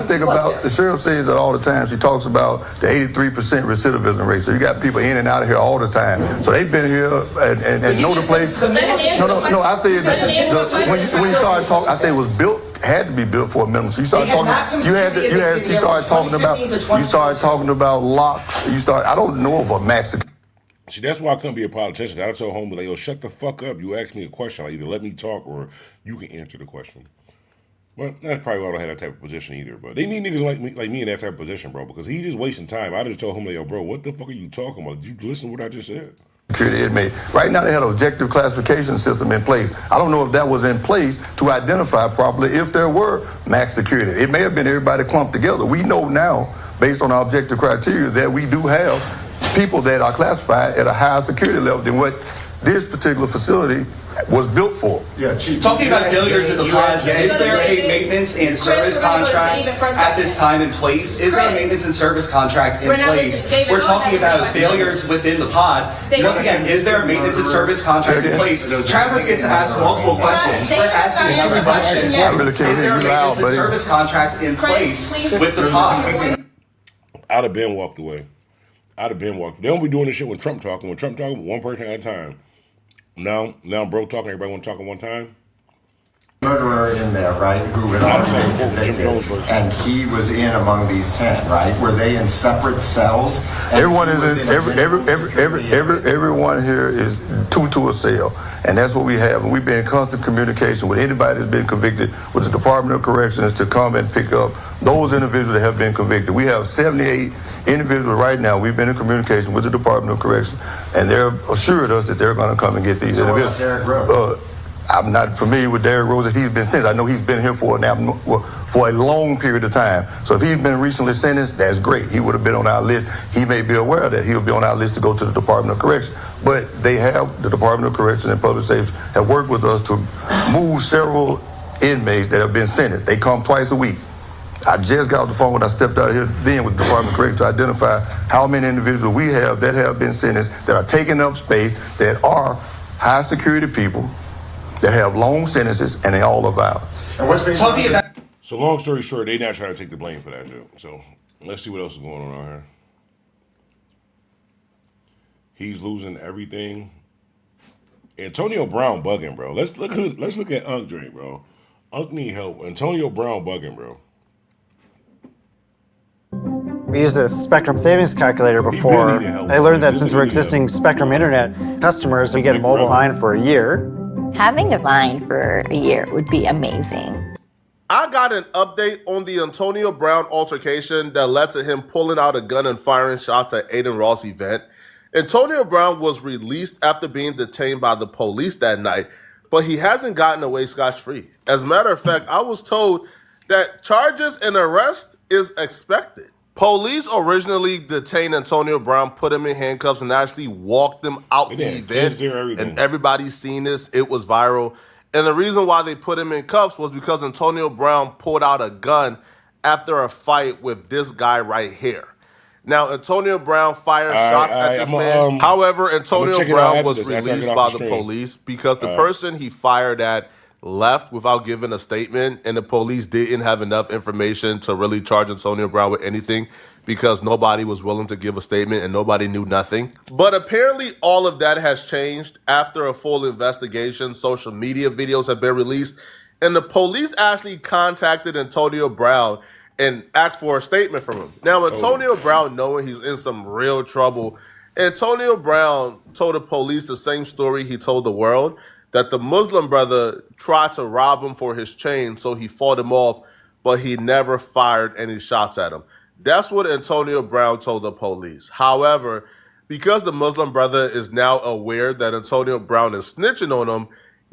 to think about. The sheriff says that all the time. She talks about the 83% recidivism rate. So you got people in and out of here all the time. So they've been here and know the place. No. I say when you started talking, I say it was built. Had to be built for a minimum. So you started talking. You started talking about locks. I don't know of a max. See, that's why I couldn't be a politician. I told homie, like, yo, shut the fuck up. You ask me a question. Like, either let me talk or you can answer the question. Well, that's probably why I don't have that type of position either. But they need niggas like me in that type of position, bro, because he just wasting time. I just told him, like, yo, bro, what the fuck are you talking about? Did you listen to what I just said? Security inmate. Right now they had an objective classification system in place. I don't know if that was in place to identify properly if there were max security. It may have been everybody clumped together. We know now, based on our objective criteria, that we do have people that are classified at a higher security level than what this particular facility was built for. Yeah, talking about failures in the pods, is there a maintenance and service contract at this time in place? Is there a maintenance and service contract in place? We're talking about failures within the pod. Once again, is there a maintenance and service contract in place? Travis gets to ask multiple questions. We're asking every question. Is there a maintenance and service contract in place with the pod? I'd have been walked away. I'd have been walked. They don't be doing this shit when Trump talking. When Trump talking, one person at a time. Now bro talking, everybody want to talk at one time. Murderer in there, right, who had already been convicted, and he was in among these 10, right? Were they in separate cells? Everyone is in, everyone here is two to a cell, and that's what we have. And we've been in constant communication with anybody that's been convicted with the Department of Corrections to come and pick up those individuals that have been convicted. We have 78 individuals right now. We've been in communication with the Department of Corrections, and they're assured us that they're going to come and get these individuals. I'm not familiar with Derrick Rose if he's been sentenced. I know he's been here for a long period of time. So if he's been recently sentenced, that's great. He would have been on our list. He may be aware of that. He'll be on our list to go to the Department of Corrections. But the Department of Corrections and Public Safety have worked with us to move several inmates that have been sentenced. They come twice a week. I just got off the phone when I stepped out here then with the Department of Corrections to identify how many individuals we have that have been sentenced, that are taking up space, that are high security people, that have long sentences, and they all are violent. So long story short, they not trying to take the blame for that shit. So let's see what else is going on out here. He's losing everything. Antonio Brown bugging, bro. Let's look at Unc Drake, bro. Unc need help. Antonio Brown bugging, bro. We used a Spectrum savings calculator before. I learned that since we're existing Spectrum Internet customers, we get a mobile line for a year. Having a line for a year would be amazing. I got an update on the Antonio Brown altercation that led to him pulling out a gun and firing shots at Aiden Ross' event. Antonio Brown was released after being detained by the police that night, but he hasn't gotten away scotch-free. As a matter of fact, I was told that charges and arrest is expected. Police originally detained Antonio Brown, put him in handcuffs, and actually walked him out the event. And everybody's seen this. It was viral. And the reason why they put him in cuffs was because Antonio Brown pulled out a gun after a fight with this guy right here. Now, Antonio Brown fired shots at this man. However, Antonio Brown was released by the police because the person he fired at left without giving a statement, and the police didn't have enough information to really charge Antonio Brown with anything because nobody was willing to give a statement and nobody knew nothing. But apparently all of that has changed after a full investigation. Social media videos have been released, and the police actually contacted Antonio Brown and asked for a statement from him. Now, Antonio Brown, knowing he's in some real trouble, Antonio Brown told the police the same story he told the world, that the Muslim brother tried to rob him for his chain, so he fought him off, but he never fired any shots at him. That's what Antonio Brown told the police. However, because the Muslim brother is now aware that Antonio Brown is snitching on him,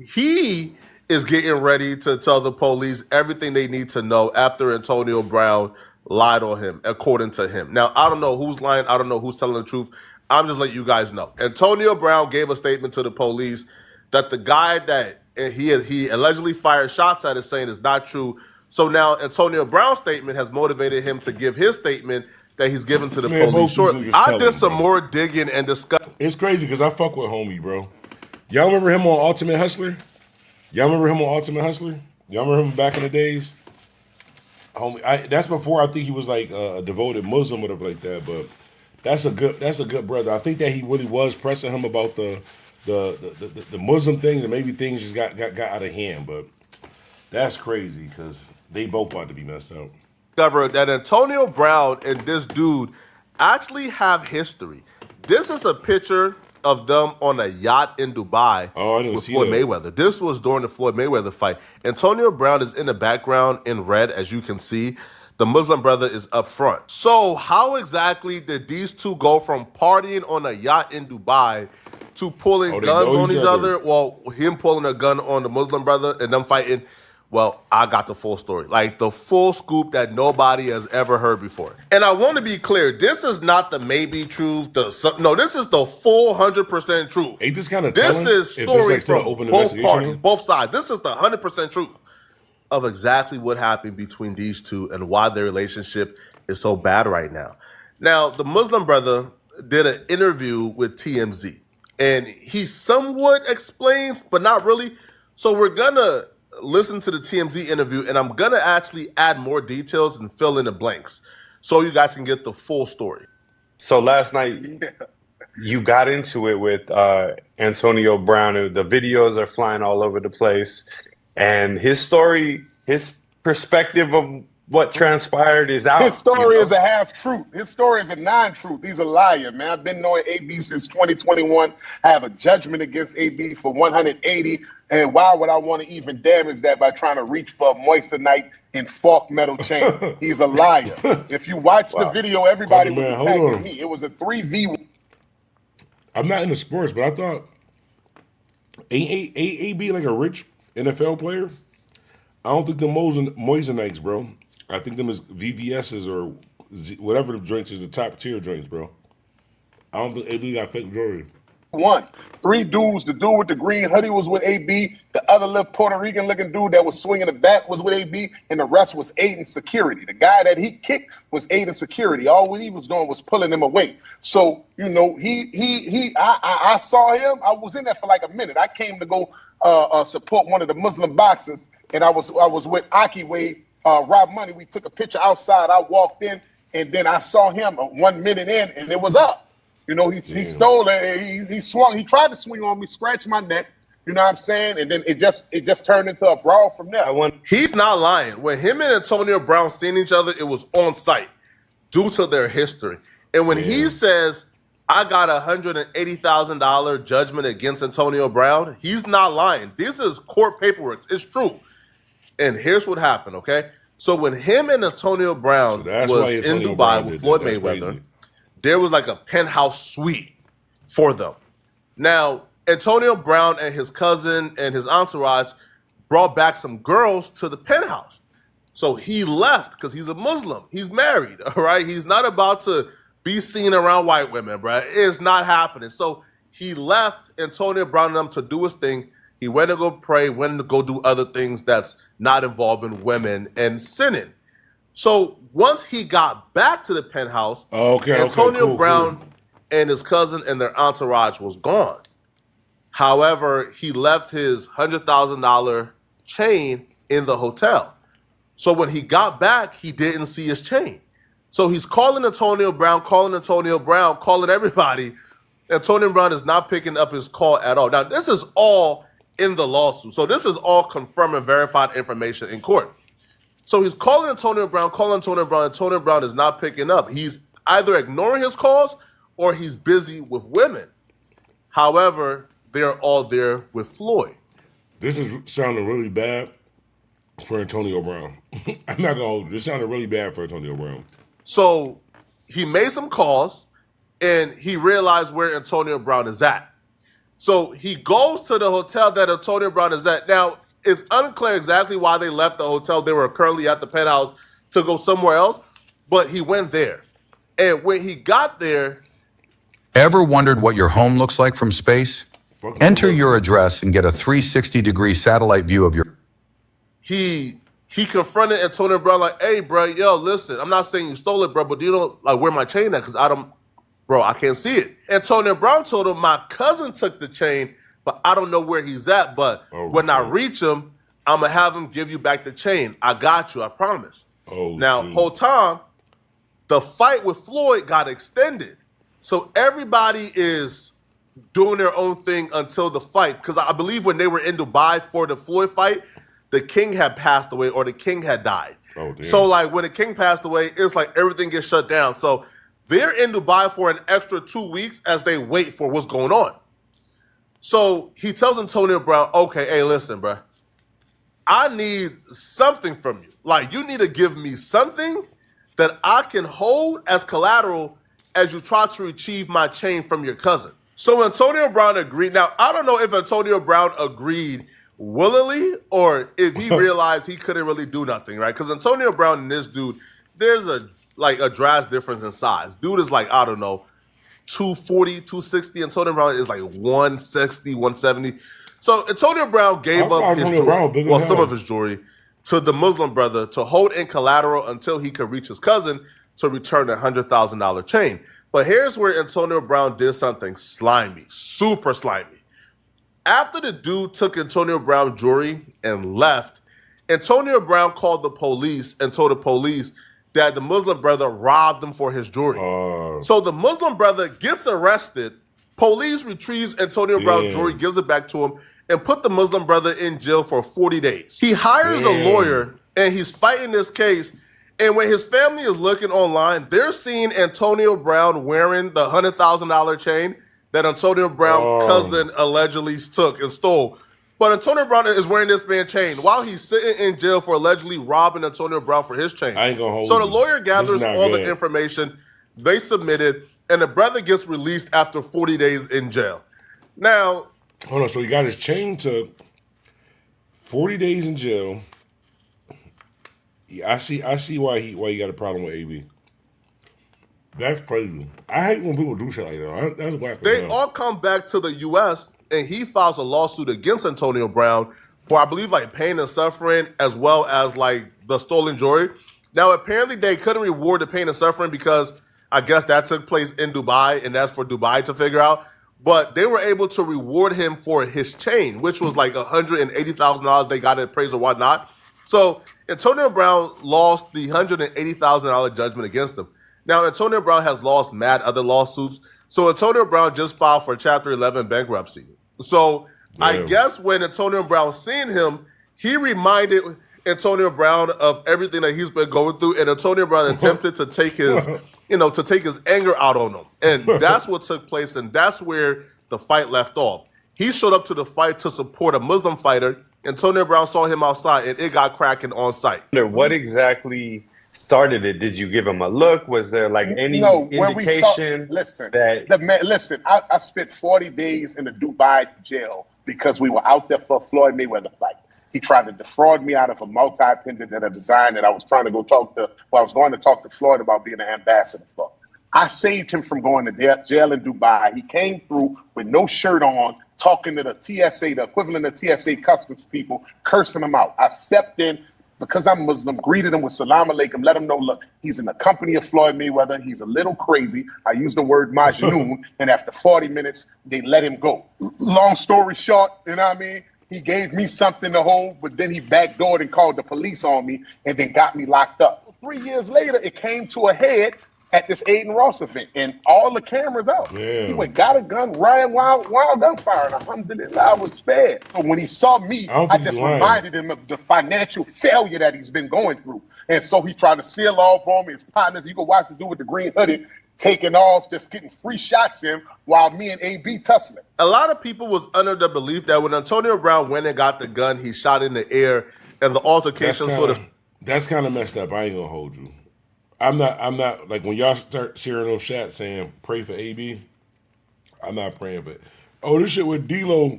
he is getting ready to tell the police everything they need to know after Antonio Brown lied on him, according to him. Now, I don't know who's lying. I don't know who's telling the truth. I'm just letting you guys know. Antonio Brown gave a statement to the police that the guy that he allegedly fired shots at is saying is not true. So now Antonio Brown's statement has motivated him to give his statement that he's given to the police shortly. I did some more digging and discussing. It's crazy because I fuck with homie, bro. Y'all remember him on Ultimate Hustler? Y'all remember him back in the days? Homie, that's before I think he was like a devoted Muslim or whatever like that. But that's a good brother. I think that he really was pressing him about the Muslim things, and maybe things just got out of hand, but that's crazy because they both want to be messed up. Discovered that Antonio Brown and this dude actually have history. This is a picture of them on a yacht in Dubai with Floyd Mayweather. This was during the Floyd Mayweather fight. Antonio Brown is in the background in red, as you can see. The Muslim brother is up front. So how exactly did these two go from partying on a yacht in Dubai to pulling guns on each other? Well, him pulling a gun on the Muslim brother and them fighting. Well, I got the full story. Like the full scoop that nobody has ever heard before. And I want to be clear, this is not the maybe truth. No, this is the full 100% truth. Ain't this kind of This is story from both parties, both sides. This is the 100% truth of exactly what happened between these two and why their relationship is so bad right now. Now, the Muslim brother did an interview with TMZ. And he somewhat explains, but not really. So we're going to listen to the TMZ interview, and I'm going to actually add more details and fill in the blanks so you guys can get the full story. So last night you got into it with Antonio Brown. The videos are flying all over the place, and his story, his perspective of what transpired is out. His story is a half-truth. His story is a non-truth. He's a liar, man. I've been knowing AB since 2021. I have a judgment against AB for 180. And why would I want to even damage that by trying to reach for a moissanite and fork metal chain? He's a liar. If you watch the video, everybody was attacking me. It was a 3v1. I'm not into sports, but I thought AB like a rich NFL player. I don't think the moisanites, bro. I think them is VVS's or whatever the joints is, the top tier joints, bro. I don't think AB got fake jewelry. 3 dudes. The dude with the green hoodie was with AB. The other little Puerto Rican looking dude that was swinging the bat was with AB, and the rest was aiding security. The guy that he kicked was aiding security. All he was doing was pulling him away. So I saw him. I was in there for like a minute. I came to go support one of the Muslim boxers, and I was with Aki Wade, Rob Money. We took a picture outside. I walked in, and then I saw him 1 minute in, and it was up. He stole it. He swung. He tried to swing on me, scratch my neck. You know what I'm saying? And then it just turned into a brawl from there. He's not lying. When him and Antonio Brown seen each other, it was on site due to their history. And when he says, I got $180,000 judgment against Antonio Brown, he's not lying. This is court paperwork. It's true. And here's what happened, okay? So when him and Antonio Brown was in Dubai with Floyd Mayweather, there was like a penthouse suite for them. Now, Antonio Brown and his cousin and his entourage brought back some girls to the penthouse. So he left because he's a Muslim. He's married, all right? He's not about to be seen around white women, bro. It's not happening. So he left Antonio Brown and them to do his thing. He went to go pray, went to go do other things that's not involving women and sinning. So once he got back to the penthouse, Antonio Brown and his cousin and their entourage was gone. However, he left his $100,000 chain in the hotel. So when he got back, he didn't see his chain. So he's calling Antonio Brown, calling everybody. Antonio Brown is not picking up his call at all. Now, this is all in the lawsuit. So this is all confirmed and verified information in court. So he's calling Antonio Brown. Antonio Brown is not picking up. He's either ignoring his calls or he's busy with women. However, they're all there with Floyd. This is sounding really bad for Antonio Brown. I'm not going to hold you. This sounded really bad for Antonio Brown. So he made some calls and he realized where Antonio Brown is at. So he goes to the hotel that Antonio Brown is at. Now, it's unclear exactly why they left the hotel. They were currently at the penthouse to go somewhere else, but he went there. And when he got there... Ever wondered what your home looks like from space? Enter your address and get a 360-degree satellite view of your... He confronted Antonio Brown like, hey, bro, yo, listen, I'm not saying you stole it, bro, but do you know like where my chain at? Because I can't see it. Antonio Brown told him, my cousin took the chain, but I don't know where he's at. But when I reach him, I'm going to have him give you back the chain. I got you, I promise. Whole time, the fight with Floyd got extended. So everybody is doing their own thing until the fight. Because I believe when they were in Dubai for the Floyd fight, the king had passed away or the king had died. So like when the king passed away, it's like everything gets shut down. So they're in Dubai for an extra 2 weeks as they wait for what's going on. So he tells Antonio Brown, okay, hey, listen, bro. I need something from you. Like, you need to give me something that I can hold as collateral as you try to retrieve my chain from your cousin. So Antonio Brown agreed. Now, I don't know if Antonio Brown agreed willingly or if he realized he couldn't really do nothing, right? Because Antonio Brown and this dude, there's a drastic difference in size. Dude is like, I don't know, 240, 260. Antonio Brown is like 160, 170. So Antonio Brown gave up his jewelry, some of his jewelry, to the Muslim brother to hold in collateral until he could reach his cousin to return a $100,000 chain. But here's where Antonio Brown did something slimy, super slimy. After the dude took Antonio Brown jewelry and left, Antonio Brown called the police and told the police that the Muslim brother robbed him for his jewelry. So the Muslim brother gets arrested. Police retrieves Antonio Brown's jewelry, gives it back to him, and put the Muslim brother in jail for 40 days. He hires a lawyer, and he's fighting this case. And when his family is looking online, they're seeing Antonio Brown wearing the $100,000 chain that Antonio Brown's cousin allegedly took and stole. But Antonio Brown is wearing this man's chain while he's sitting in jail for allegedly robbing Antonio Brown for his chain. I ain't gonna hold So the you. lawyer gathers all good. the information they submitted, and the brother gets released after 40 days in jail. Now, hold on. So he got his chain took, 40 days in jail. Yeah, I see why he got a problem with AB. That's crazy. I hate when people do shit like that. That's whack. they all come back to the U.S., and he files a lawsuit against Antonio Brown for, I believe, like pain and suffering as well as like the stolen jewelry. Now, apparently they couldn't reward the pain and suffering because I guess that took place in Dubai, and that's for Dubai to figure out. But they were able to reward him for his chain, which was like $180,000. They got it appraised or whatnot. So Antonio Brown lost the $180,000 judgment against him. Now, Antonio Brown has lost mad other lawsuits. So Antonio Brown just filed for Chapter 11 bankruptcy. So I guess when Antonio Brown seen him, he reminded Antonio Brown of everything that he's been going through, and Antonio Brown attempted to take his, to take his anger out on him. And that's what took place, and that's where the fight left off. He showed up to the fight to support a Muslim fighter. Antonio Brown saw him outside, and it got cracking on site. What exactly started it? Did you give him a look? Was there like any indication listen, I spent 40 days in the Dubai jail because we were out there for a Floyd Mayweather fight. He tried to defraud me out of a multi-pendant and a design that I was trying to go talk to, I was going to talk to Floyd about being an ambassador for. I saved him from going to jail in Dubai. He came through with no shirt on, talking to the TSA, the equivalent of TSA customs people, cursing him out. I stepped in, because I'm Muslim, greeted him with salam alaikum, let him know, look, he's in the company of Floyd Mayweather. He's a little crazy. I used the word majnoon, and after 40 minutes, they let him go. Long story short, you know what I mean? He gave me something to hold, but then he backdoored and called the police on me and then got me locked up. 3 years later, it came to a head at this Aiden Ross event, and all the cameras out. He went, got a gun, ran wild gunfire, and alhamdulillah, I was spared. But when he saw me, I just reminded him of the financial failure that he's been going through. And so he tried to steal off on me. His partners, you can watch the dude with the green hoodie, taking off, just getting free shots in while me and AB tussling. A lot of people was under the belief that when Antonio Brown went and got the gun, he shot in the air, and the altercation That's kind of messed up. I ain't gonna hold you. I'm not like when y'all start sharing those shots saying pray for AB. I'm not praying for it. Oh, this shit with D-Lo,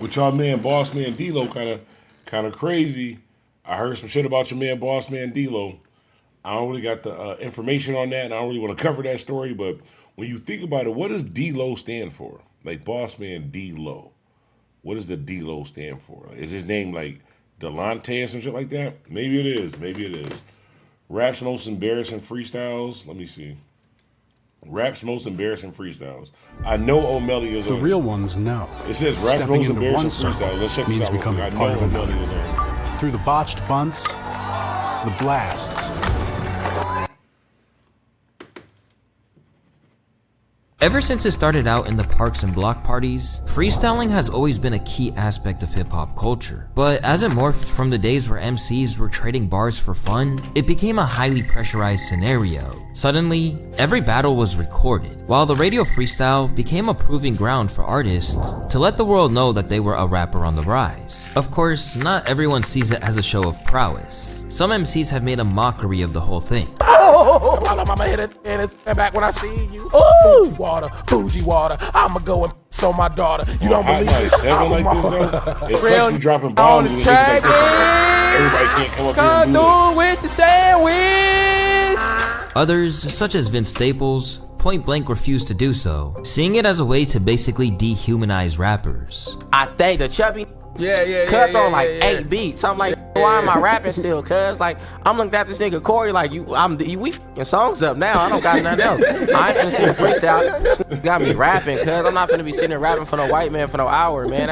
with y'all man, boss man D-Lo, kind of crazy. I heard some shit about your man, boss man D-Lo. I don't really got the information on that, and I don't really want to cover that story. But when you think about it, what does D-Lo stand for? Like boss man D-Lo. What does the D-Lo stand for? Is his name like Delonte or some shit like that? Maybe it is. Maybe it is. Rap's most embarrassing freestyles. Let me see. Rap's most embarrassing freestyles. I know O'Malley is the on. real ones know. It says Rap's stepping most into one embarrassing circle freestyle. Let's check means this out. becoming I part know of another. O'Malley is on. Through the botched bunts, the blasts. Ever since it started out in the parks and block parties, freestyling has always been a key aspect of hip-hop culture. But as it morphed from the days where MCs were trading bars for fun, it became a highly pressurized scenario. Suddenly, every battle was recorded, while the radio freestyle became a proving ground for artists to let the world know that they were a rapper on the rise. Of course, not everyone sees it as a show of prowess. Some MCs have made a mockery of the whole thing. Oh, I'ma hit it and it's back when I see you. Ooh. Fuji water. I'ma go and so my daughter. You don't believe it? It's like you dropping bombs on the track. Everybody can't come up here and do it. With the sandwich. Others, such as Vince Staples, point blank refused to do so, seeing it as a way to basically dehumanize rappers. I think the chubby cut on like 8 beats. I'm like, why am I rapping still? Cuz like I'm looking at this nigga Corey like we f***ing songs up now. I don't got nothing else. I ain't finna sit and freestyle. This got me rapping, cuz I'm not finna be sitting and rapping for no white man for no hour, man.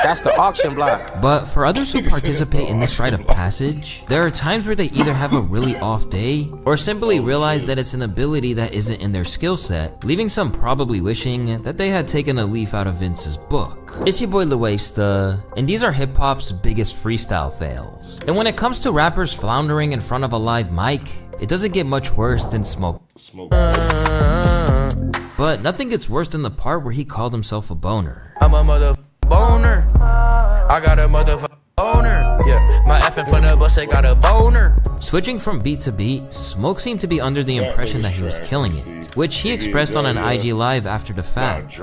That's the auction block. But for others who participate in this rite of passage, there are times where they either have a really off day or simply realize that it's an ability that isn't in their skill set, leaving some probably wishing that they had taken a leaf out of Vince's book. It's your boy Luesta, and these are hip-hop's biggest freestyle fails. And when it comes to rappers floundering in front of a live mic, it doesn't get much worse than Smoke. But nothing gets worse than the part where he called himself a boner. I'm a mother boner. I got a motherfucking boner. Yeah, my F in front of us, I got a boner. Switching from beat to beat, Smoke seemed to be under the impression that he was killing it, which he expressed on an IG Live after the fact.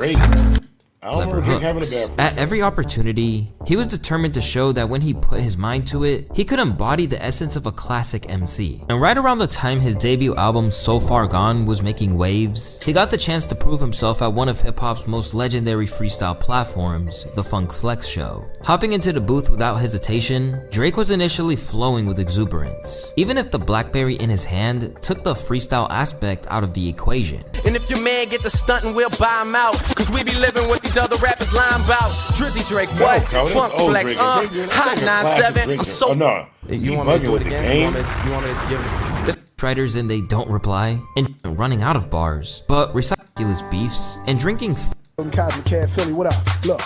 Clever hooks. At every opportunity, he was determined to show that when he put his mind to it, he could embody the essence of a classic MC. And right around the time his debut album So Far Gone was making waves, he got the chance to prove himself at one of hip-hop's most legendary freestyle platforms, the Funk Flex Show. Hopping into the booth without hesitation, Drake was initially flowing with exuberance, even if the BlackBerry in his hand took the freestyle aspect out of the equation. And if your man get the stuntin', we'll buy him out. Cause we be living with these other rappers lying about. Drizzy Drake, what? Funk Flex, Hot 97. I'm so. No. You want me to do it again? You want me to give it? This Writers and they don't reply, and running out of bars, but ridiculous beefs and drinking. Cosmic Cat Philly, what up? Look,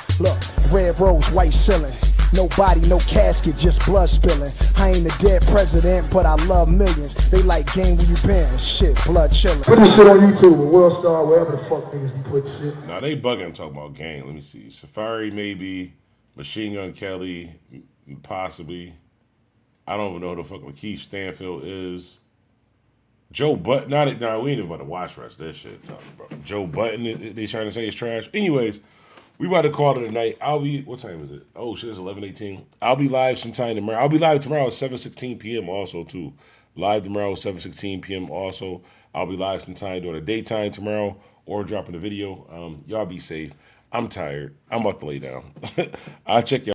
red rose, white ceiling. No body, no casket, just blood spilling. I ain't a dead president, but I love millions. They like game where you been, shit, blood chilling. Put this shit on YouTube, or World Star, wherever the fuck niggas be putting shit. Nah, they bugging talking about gang. Let me see. Safari maybe, Machine Gun Kelly, possibly. I don't even know who the fuck Lakeith Stanfield is. Joe Button, we ain't even about to watch the rest of that shit. No, bro. Joe Button, they trying to say it's trash. Anyways, we about to call it a night. What time is it? Oh shit, it's 11:18. I'll be live sometime tomorrow. I'll be live tomorrow at 7:16 p.m. also too. Live tomorrow at 7:16 p.m. also. I'll be live sometime during the daytime tomorrow or dropping a video. Y'all be safe. I'm tired. I'm about to lay down. I'll check y'all.